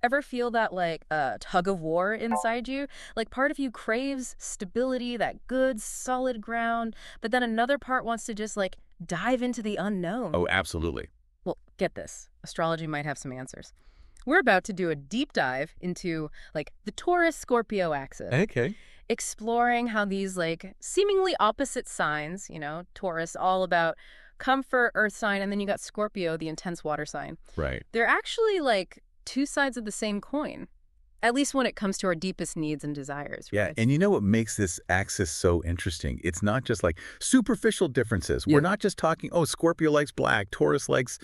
Ever feel that, like, tug of war inside you? Like, part of you craves stability, that good, solid ground, but then another part wants to just, like, dive into the unknown. Oh, absolutely. Well, get this. Astrology might have some answers. We're about to do a deep dive into, like, the Taurus-Scorpio axis, Okay. exploring how these, like, seemingly opposite signs, Taurus, all about comfort, earth sign, and then you got Scorpio, the intense water sign. Right. They're actually, like, two sides of the same coin, at least when it comes to our deepest needs and desires, Yeah, right? and you know what makes this axis so interesting? It's not just like superficial differences. Yeah. We're not just talking, oh, Scorpio likes black, Taurus likes,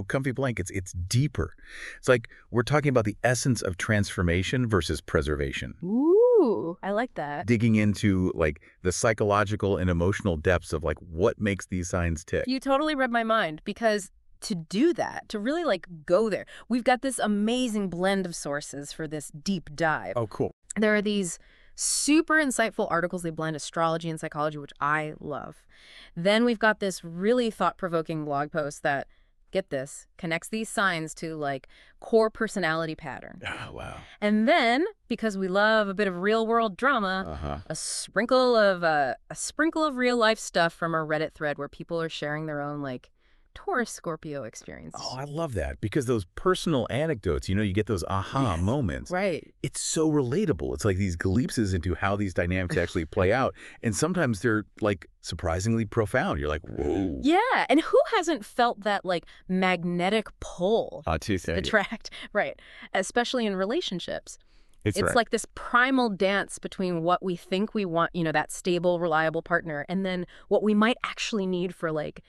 comfy blankets. It's deeper. It's like we're talking about the essence of transformation versus preservation. Ooh, I like that. Digging into like the psychological and emotional depths of like what makes these signs tick. You totally read my mind, because to do that, to really, like, go there, we've got this amazing blend of sources for this deep dive. Oh, cool. There are these super insightful articles. They blend astrology and psychology, which I love. Then we've got this really thought-provoking blog post that, get this, connects these signs to, like, core personality patterns. Oh, wow. And then, because we love a bit of real-world drama, Uh-huh. a sprinkle of real-life stuff from our Reddit thread where people are sharing their own, like, Taurus-Scorpio experiences. Oh, I love that because those personal anecdotes, you get those aha moments. Right. It's so relatable. It's like these glimpses into how these dynamics actually play out. And sometimes they're like surprisingly profound. You're like, whoa. Yeah, and who hasn't felt that, like, magnetic pull Too sad. attract, right, especially in relationships. It's It's right. like this primal dance between what we think we want, that stable, reliable partner, and then what we might actually need for, like,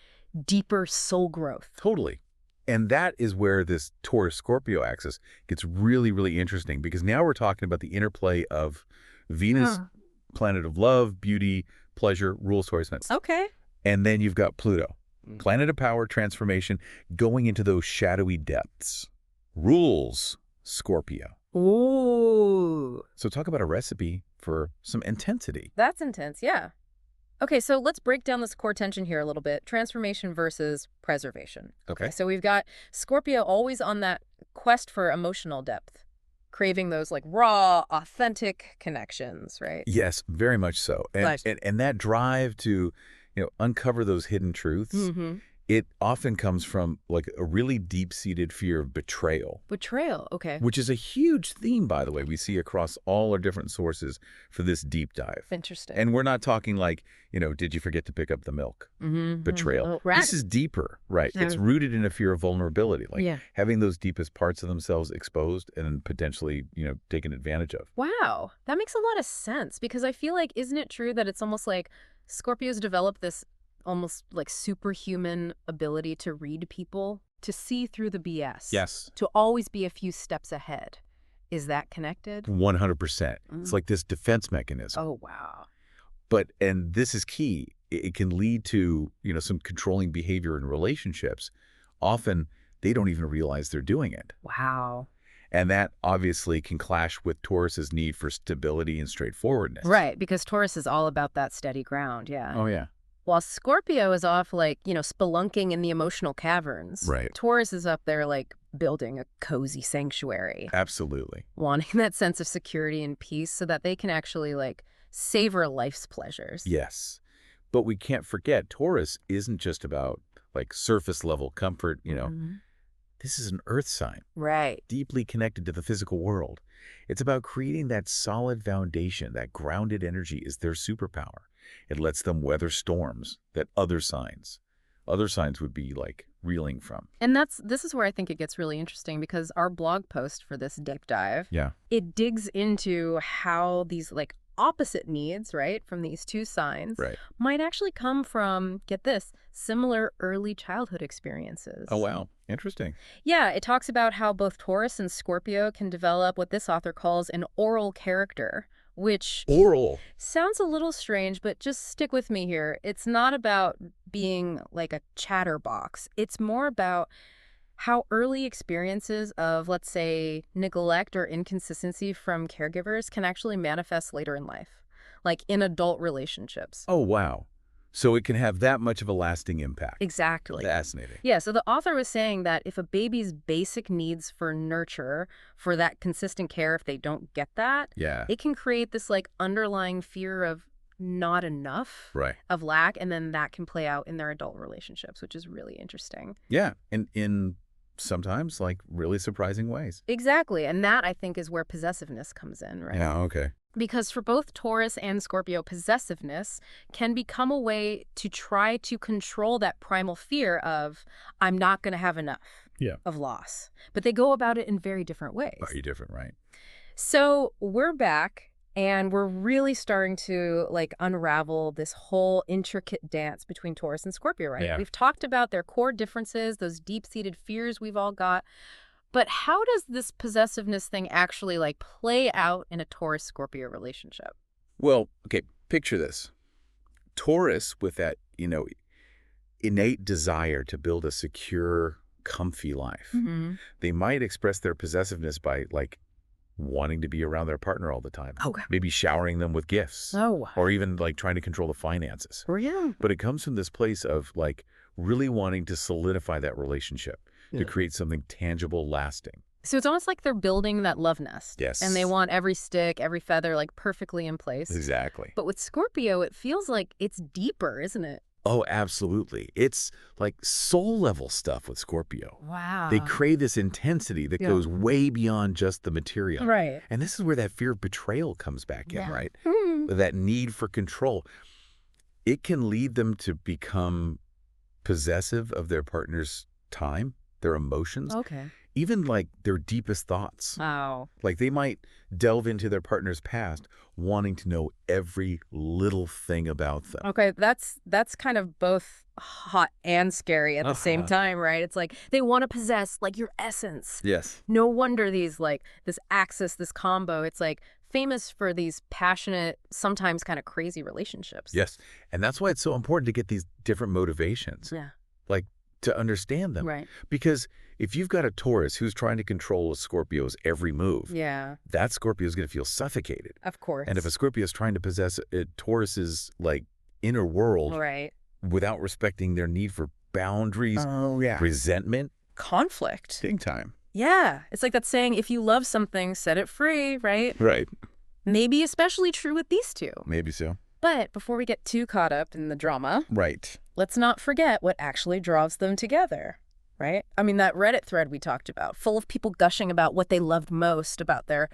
deeper soul growth. Totally. And that is where this Taurus-Scorpio axis gets really, really interesting because now we're talking about the interplay of Venus, Huh. planet of love, beauty, pleasure, rules, choice, Okay. and then you've got Pluto, planet of power, transformation, going into those shadowy depths. Rules, Scorpio. Ooh, So talk about a recipe for some intensity. that's intense, yeah. Okay, so let's break down this core tension here a little bit. Transformation versus preservation. Okay. So we've got Scorpio always on that quest for emotional depth, craving those, like, raw, authentic connections, right? Yes, very much so. And Right. and that drive to, uncover those hidden truths, Mm-hmm. it often comes from like a really deep-seated fear of betrayal, Betrayal, okay. which is a huge theme, by the way, we see across all our different sources for this deep dive. Interesting. And we're not talking like, did you forget to pick up the milk? Mm-hmm. Betrayal. Oh, right. This is deeper, right? It's Yeah. rooted in a fear of vulnerability, like Yeah. having those deepest parts of themselves exposed and potentially, taken advantage of. Wow, that makes a lot of sense, because I feel like, isn't it true that it's almost like Scorpios develop this almost like superhuman ability to read people, to see through the BS? Yes. To always be a few steps ahead. Is that connected? 100%. It's like this defense mechanism. Oh, wow. And this is key. It can lead to, some controlling behavior in relationships. Often they don't even realize they're doing it. Wow. And that obviously can clash with Taurus's need for stability and straightforwardness. Right, because Taurus is all about that steady ground, yeah. Oh, yeah. While Scorpio is off, like, spelunking in the emotional caverns. Right. Taurus is up there, like, building a cozy sanctuary. Absolutely. Wanting that sense of security and peace so that they can actually, like, savor life's pleasures. Yes. But we can't forget, Taurus isn't just about, like, surface-level comfort, Mhm. This is an earth sign, Right. deeply connected to the physical world. It's about creating that solid foundation, that grounded energy is their superpower. It lets them weather storms that other signs would be like reeling from. And this is where I think it gets really interesting, because our blog post for this deep dive, Yeah. it digs into how these, like, opposite needs, right, from these two signs Right. might actually come from, get this, similar early childhood experiences. Oh, wow. Interesting. Yeah, it talks about how both Taurus and Scorpio can develop what this author calls an oral character, which Oral. sounds a little strange, but just stick with me here. It's not about being like a chatterbox. It's more about how early experiences of, let's say, neglect or inconsistency from caregivers can actually manifest later in life, like in adult relationships. Oh, wow. So it can have that much of a lasting impact. Exactly. Fascinating. Yeah, so the author was saying that if a baby's basic needs for nurture, for that consistent care, if they don't get that, Yeah. it can create this like underlying fear of not enough, Right. of lack, and then that can play out in their adult relationships, which is really interesting. Yeah. And in sometimes like really surprising ways. Exactly, and that I think is where possessiveness comes in, right? Yeah. Okay. Because for both Taurus and Scorpio, possessiveness can become a way to try to control that primal fear of, I'm not going to have enough of loss. But they go about it in very different ways. Are you different, right? So we're back, and we're really starting to like unravel this whole intricate dance between Taurus and Scorpio, right? Yeah. We've talked about their core differences, those deep-seated fears we've all got. But how does this possessiveness thing actually like play out in a Taurus-Scorpio relationship? Well, okay, picture this. Taurus with that, innate desire to build a secure, comfy life. Mm-hmm. They might express their possessiveness by like wanting to be around their partner all the time. Okay. Maybe showering them with gifts. Oh. Or even like trying to control the finances. Yeah. But it comes from this place of like really wanting to solidify that relationship, to create something tangible, lasting. So it's almost like they're building that love nest. Yes. And they want every stick, every feather like perfectly in place. Exactly. But with Scorpio, it feels like it's deeper, isn't it? Oh, absolutely. It's like soul level stuff with Scorpio. Wow. They crave this intensity that goes way beyond just the material. Right. And this is where that fear of betrayal comes back in, right? Mm-hmm. That need for control. It can lead them to become possessive of their partner's time, their emotions, Okay. even like their deepest thoughts. Wow. Like they might delve into their partner's past, wanting to know every little thing about them. Okay, that's kind of both hot and scary at the same time, right? It's like they want to possess like your essence. Yes. No wonder these like this axis, this combo, it's like famous for these passionate, sometimes kind of crazy relationships. Yes. And that's why it's so important to get these different motivations. Yeah. Like to understand them. Right. Because if you've got a Taurus who's trying to control a Scorpio's every move, Yeah. that Scorpio is going to feel suffocated. Of course. And if a Scorpio is trying to possess a Taurus's like inner world right. without respecting their need for boundaries, resentment, Conflict. big time. Yeah. It's like that saying, if you love something, set it free, right? Right. Maybe especially true with these two. Maybe so. But before we get too caught up in the drama, Right. let's not forget what actually draws them together, right? I mean, that Reddit thread we talked about, full of people gushing about what they loved most about their,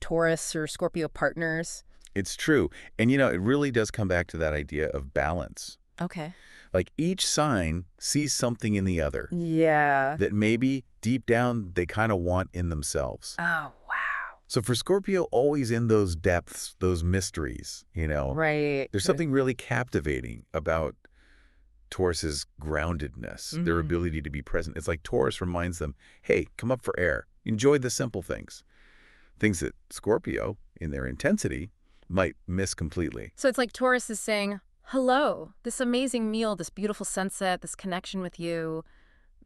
Taurus or Scorpio partners. It's true. And, it really does come back to that idea of balance. Okay. Like each sign sees something in the other Yeah. that maybe deep down they kind of want in themselves. Oh, wow. So for Scorpio, always in those depths, those mysteries, Right. there's something really captivating about Taurus's groundedness, their ability to be present. It's like Taurus reminds them, hey, come up for air. Enjoy the simple things. Things that Scorpio, in their intensity, might miss completely. So it's like Taurus is saying, hello, this amazing meal, this beautiful sunset, this connection with you,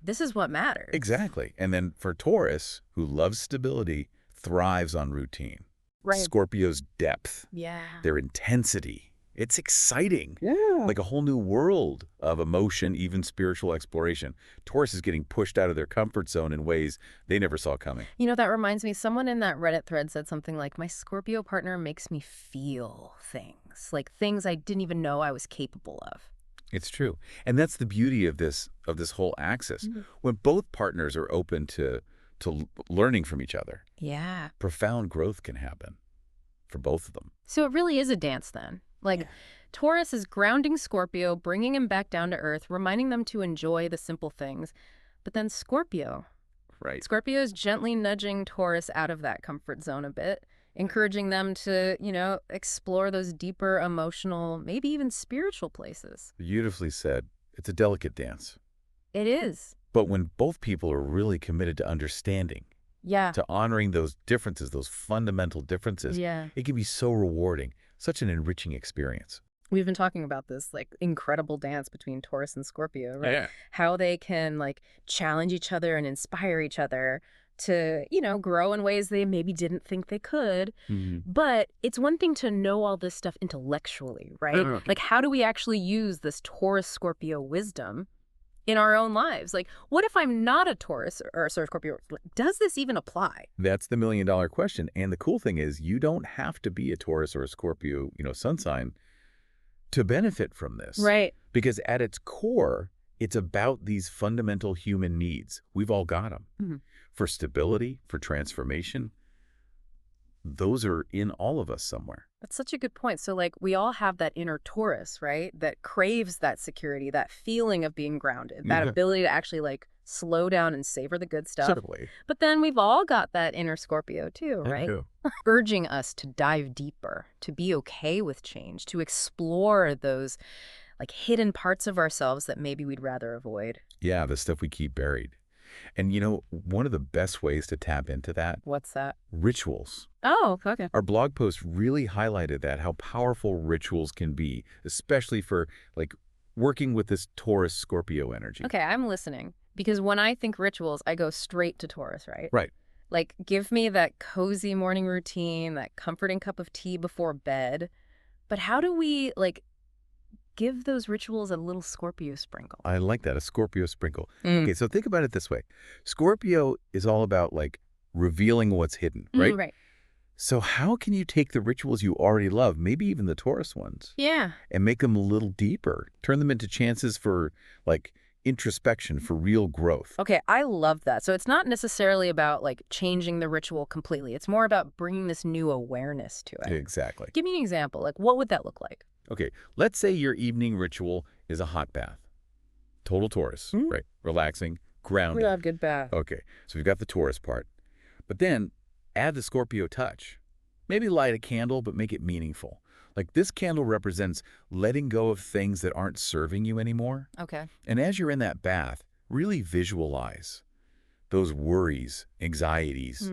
this is what matters. Exactly. And then for Taurus, who loves stability, thrives on routine. Right. Scorpio's depth, Yeah. their intensity. It's exciting. Yeah. Like a whole new world of emotion, even spiritual exploration. Taurus is getting pushed out of their comfort zone in ways they never saw coming. That reminds me, someone in that Reddit thread said something like, my Scorpio partner makes me feel things, like things I didn't even know I was capable of. It's true. And that's the beauty of this whole axis. When both partners are open to learning from each other, Yeah. profound growth can happen for both of them. So it really is a dance then. Like, Taurus is grounding Scorpio, bringing him back down to earth, reminding them to enjoy the simple things. But then Scorpio is gently nudging Taurus out of that comfort zone a bit, encouraging them to, explore those deeper emotional, maybe even spiritual places. Beautifully said. It's a delicate dance. It is. But when both people are really committed to understanding, Yeah. to honoring those differences, those fundamental differences, it can be so rewarding, such an enriching experience. We've been talking about this like incredible dance between Taurus and Scorpio, right? Yeah. How they can like challenge each other and inspire each other to, grow in ways they maybe didn't think they could. Mhm. But it's one thing to know all this stuff intellectually, right? Like, how do we actually use this Taurus-Scorpio wisdom in our own lives? Like, what if I'm not a Taurus or a Scorpio? Does this even apply? That's the million-dollar question. And the cool thing is you don't have to be a Taurus or a Scorpio, sun sign to benefit from this. Right. Because at its core, it's about these fundamental human needs. We've all got them. Mhm. For stability, for transformation, those are in all of us somewhere. That's such a good point. So, like, we all have that inner Taurus, right? That craves that security, that feeling of being grounded, that Yeah. ability to actually, like, slow down and savor the good stuff. Certainly. But then we've all got that inner Scorpio, too, I right? do. Urging us to dive deeper, to be okay with change, to explore those, like, hidden parts of ourselves that maybe we'd rather avoid. Yeah, the stuff we keep buried. And one of the best ways to tap into that, What's that? rituals. Oh, okay. Our blog post really highlighted that, how powerful rituals can be, especially for like working with this Taurus-Scorpio energy. Okay, I'm listening. Because when I think rituals, I go straight to Taurus, right? Right. Like, give me that cozy morning routine, that comforting cup of tea before bed. But how do we, like, give those rituals a little Scorpio sprinkle? I like that, a Scorpio sprinkle. Okay, so think about it this way. Scorpio is all about like revealing what's hidden, right? Right. So how can you take the rituals you already love, maybe even the Taurus ones, Yeah. and make them a little deeper, turn them into chances for like introspection, for real growth? Okay, I love that. So it's not necessarily about, like, changing the ritual completely. It's more about bringing this new awareness to it. Exactly. Give me an example. Like, what would that look like? Okay, let's say your evening ritual is a hot bath. Total Taurus, right? Relaxing, grounded. have good bath. Okay, so we've got the Taurus part. But then add the Scorpio touch. Maybe light a candle, but make it meaningful. Like this candle represents letting go of things that aren't serving you anymore. Okay. And as you're in that bath, really visualize those worries, anxieties.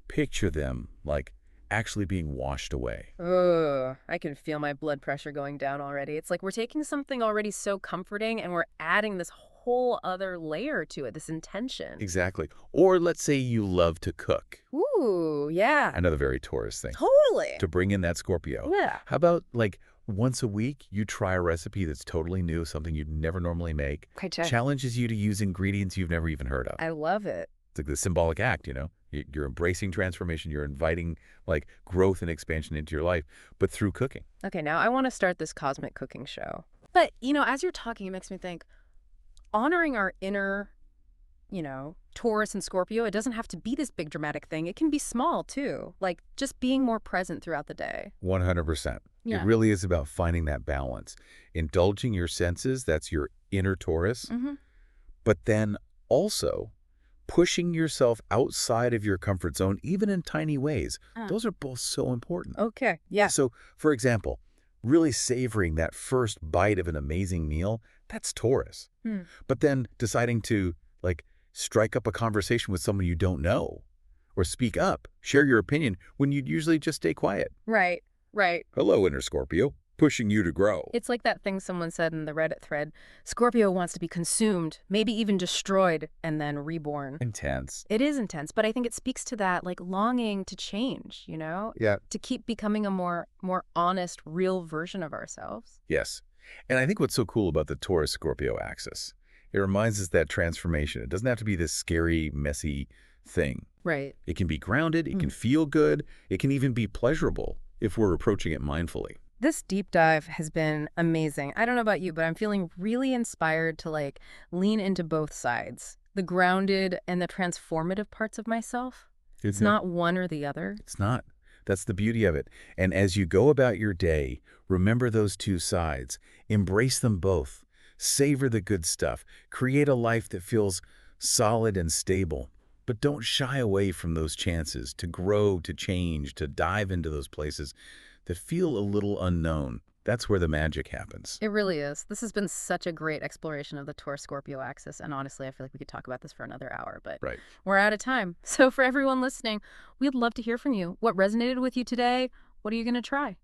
Picture them like actually being washed away. Ugh, I can feel my blood pressure going down already. It's like we're taking something already so comforting and we're adding this whole other layer to it, this intention. Exactly. Or let's say you love to cook. Ooh, yeah. Another very Taurus thing. Totally. To bring in that Scorpio. Yeah. How about like once a week you try a recipe that's totally new, something you'd never normally make, Okay, check. challenges you to use ingredients you've never even heard of. I love it. It's like the symbolic act, You're embracing transformation. You're inviting like growth and expansion into your life, but through cooking. Okay, now I want to start this cosmic cooking show. But, as you're talking, it makes me think, honoring our inner, Taurus and Scorpio, it doesn't have to be this big dramatic thing. It can be small, too. Like, just being more present throughout the day. 100%. Yeah. It really is about finding that balance. Indulging your senses, that's your inner Taurus, but then also pushing yourself outside of your comfort zone, even in tiny ways. Those are both so important. Okay, yeah. So, for example, really savoring that first bite of an amazing meal, that's Taurus. But then deciding to, like, strike up a conversation with someone you don't know, or speak up, share your opinion when you'd usually just stay quiet. Right. Hello, inner Scorpio, pushing you to grow. It's like that thing someone said in the Reddit thread. Scorpio wants to be consumed, maybe even destroyed, and then reborn. Intense. It is intense, but I think it speaks to that, like, longing to change, Yeah. To keep becoming a more honest, real version of ourselves. Yes. And I think what's so cool about the Taurus-Scorpio axis, it reminds us that transformation, it doesn't have to be this scary, messy thing. Right. It can be grounded, it can feel good, it can even be pleasurable if we're approaching it mindfully. This deep dive has been amazing. I don't know about you, but I'm feeling really inspired to, like, lean into both sides. The grounded and the transformative parts of myself. It's not one or the other. It's not. That's the beauty of it. And as you go about your day, remember those two sides. Embrace them both. Savor the good stuff. Create a life that feels solid and stable. But don't shy away from those chances to grow, to change, to dive into those places that feel a little unknown. That's where the magic happens. It really is. This has been such a great exploration of the Taurus-Scorpio axis, and honestly, I feel like we could talk about this for another hour, but Right. we're out of time. So for everyone listening, we'd love to hear from you. What resonated with you today? What are you going to try?